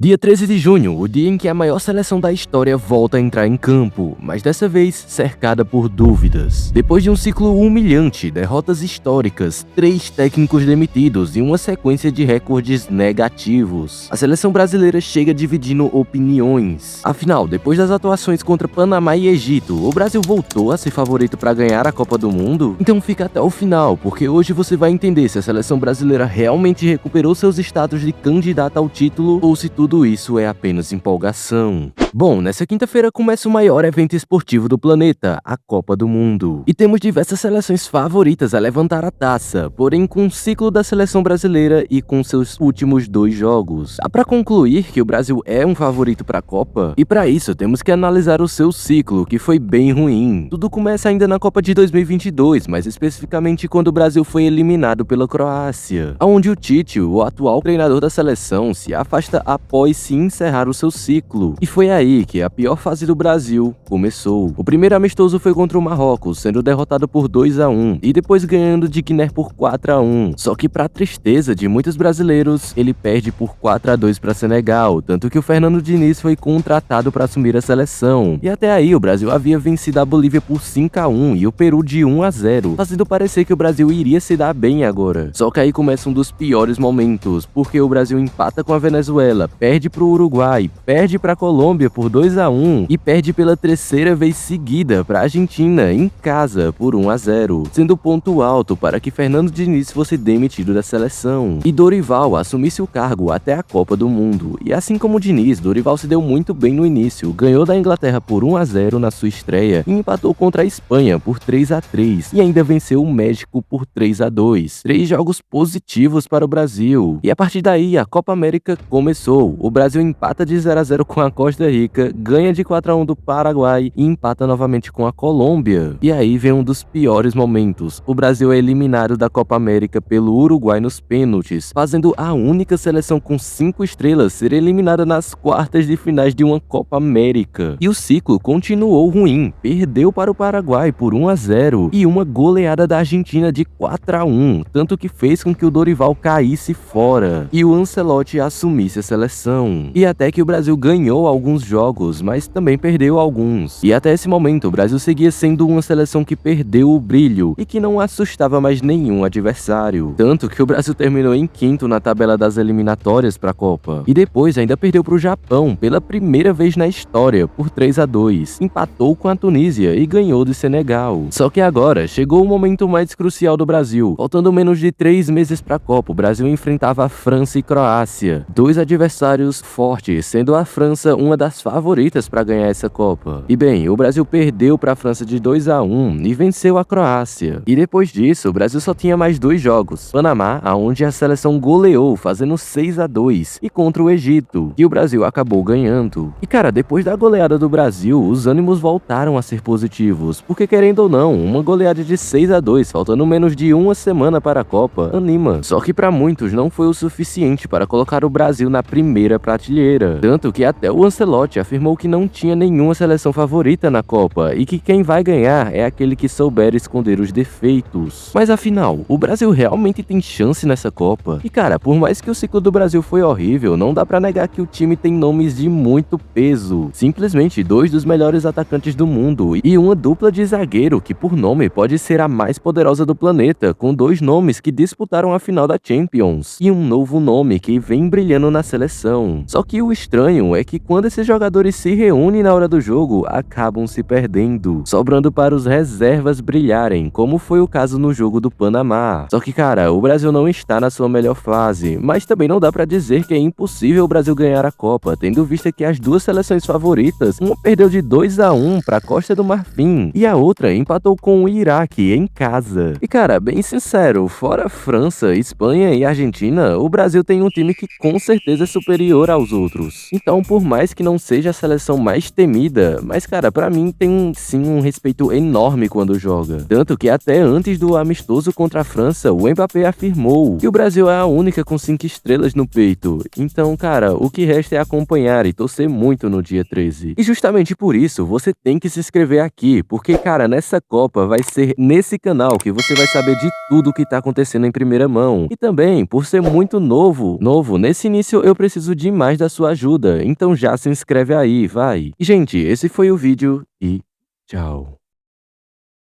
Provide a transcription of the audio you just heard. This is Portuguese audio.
Dia 13 de junho, o dia em que a maior seleção da história volta a entrar em campo, mas dessa vez cercada por dúvidas. Depois de um ciclo humilhante, derrotas históricas, 3 técnicos demitidos e uma sequência de recordes negativos, a seleção brasileira chega dividindo opiniões. Afinal, depois das atuações contra Panamá e Egito, o Brasil voltou a ser favorito para ganhar a Copa do Mundo? Então fica até o final, porque hoje você vai entender se a seleção brasileira realmente recuperou seus status de candidata ao título ou se tudo isso é apenas empolgação. Bom, nessa quinta-feira começa o maior evento esportivo do planeta, a Copa do Mundo. E temos diversas seleções favoritas a levantar a taça, porém com o ciclo da seleção brasileira e com seus últimos 2 jogos. Dá pra concluir que o Brasil é um favorito para a Copa? E para isso temos que analisar o seu ciclo, que foi bem ruim. Tudo começa ainda na Copa de 2022, mais especificamente quando o Brasil foi eliminado pela Croácia, onde o Tite, o atual treinador da seleção, se afasta após se encerrar o seu ciclo. E foi aí que a pior fase do Brasil começou. O primeiro amistoso foi contra o Marrocos, sendo derrotado por 2-1 e depois ganhando de Guiné por 4-1. Só que para tristeza de muitos brasileiros, ele perde por 4-2 para Senegal, tanto que o Fernando Diniz foi contratado para assumir a seleção. E até aí o Brasil havia vencido a Bolívia por 5-1 e o Peru de 1-0, fazendo parecer que o Brasil iria se dar bem agora. Só que aí começa um dos piores momentos, porque o Brasil empata com a Venezuela, perde pro Uruguai, perde pra Colômbia por 2-1 e perde pela 3ª vez seguida pra Argentina em casa por 1-0, sendo ponto alto para que Fernando Diniz fosse demitido da seleção e Dorival assumisse o cargo até a Copa do Mundo. E assim como Diniz, Dorival se deu muito bem no início, ganhou da Inglaterra por 1-0 na sua estreia e empatou contra a Espanha por 3-3 e ainda venceu o México por 3-2. 3 jogos positivos para o Brasil. E a partir daí a Copa América começou. O Brasil empata de 0-0 com a Costa Rica, ganha de 4-1 do Paraguai e empata novamente com a Colômbia. E aí vem um dos piores momentos. O Brasil é eliminado da Copa América pelo Uruguai nos pênaltis, fazendo a única seleção com 5 estrelas ser eliminada nas quartas de finais de uma Copa América. E o ciclo continuou ruim, perdeu para o Paraguai por 1-0 e uma goleada da Argentina de 4-1, tanto que fez com que o Dorival caísse fora e o Ancelotti assumisse a seleção. E até que o Brasil ganhou alguns jogos, mas também perdeu alguns. E até esse momento o Brasil seguia sendo uma seleção que perdeu o brilho e que não assustava mais nenhum adversário. Tanto que o Brasil terminou em 5º na tabela das eliminatórias para a Copa. E depois ainda perdeu para o Japão pela primeira vez na história por 3-2. Empatou com a Tunísia e ganhou do Senegal. Só que agora chegou o momento mais crucial do Brasil. Faltando menos de 3 meses para a Copa, o Brasil enfrentava a França e Croácia, 2 adversários fortes, sendo a França uma das favoritas para ganhar essa Copa. E bem, o Brasil perdeu para a França de 2-1 e venceu a Croácia. E depois disso, o Brasil só tinha mais 2 jogos. Panamá, aonde a seleção goleou, fazendo 6-2, e contra o Egito, que o Brasil acabou ganhando. E cara, depois da goleada do Brasil, os ânimos voltaram a ser positivos, porque querendo ou não, uma goleada de 6-2, faltando menos de uma semana para a Copa, anima. Só que para muitos não foi o suficiente para colocar o Brasil na primeira prateleira. Tanto que até o Ancelotti afirmou que não tinha nenhuma seleção favorita na Copa e que quem vai ganhar é aquele que souber esconder os defeitos. Mas afinal, o Brasil realmente tem chance nessa Copa? E cara, por mais que o ciclo do Brasil foi horrível, não dá pra negar que o time tem nomes de muito peso. Simplesmente 2 dos melhores atacantes do mundo e uma dupla de zagueiro que por nome pode ser a mais poderosa do planeta, com 2 nomes que disputaram a final da Champions e um novo nome que vem brilhando na seleção. Só que o estranho é que quando esses jogadores se reúnem na hora do jogo, acabam se perdendo, sobrando para os reservas brilharem, como foi o caso no jogo do Panamá. Só que cara, o Brasil não está na sua melhor fase, mas também não dá pra dizer que é impossível o Brasil ganhar a Copa, tendo vista que as 2 seleções favoritas, uma perdeu de 2-1 para a Costa do Marfim e a outra empatou com o Iraque em casa. E cara, bem sincero, fora França, Espanha e Argentina, o Brasil tem um time que com certeza é superior aos outros. Então, por mais que não seja a seleção mais temida, mas cara, pra mim tem sim um respeito enorme quando joga. Tanto que até antes do amistoso contra a França, o Mbappé afirmou que o Brasil é a única com 5 estrelas no peito. Então, cara, o que resta é acompanhar e torcer muito no dia 13. E justamente por isso, você tem que se inscrever aqui, porque cara, nessa Copa vai ser nesse canal que você vai saber de tudo o que tá acontecendo em primeira mão. E também, por ser muito novo, nesse início eu preciso preciso demais da sua ajuda, então já se inscreve aí, vai. E, gente, esse foi o vídeo e tchau.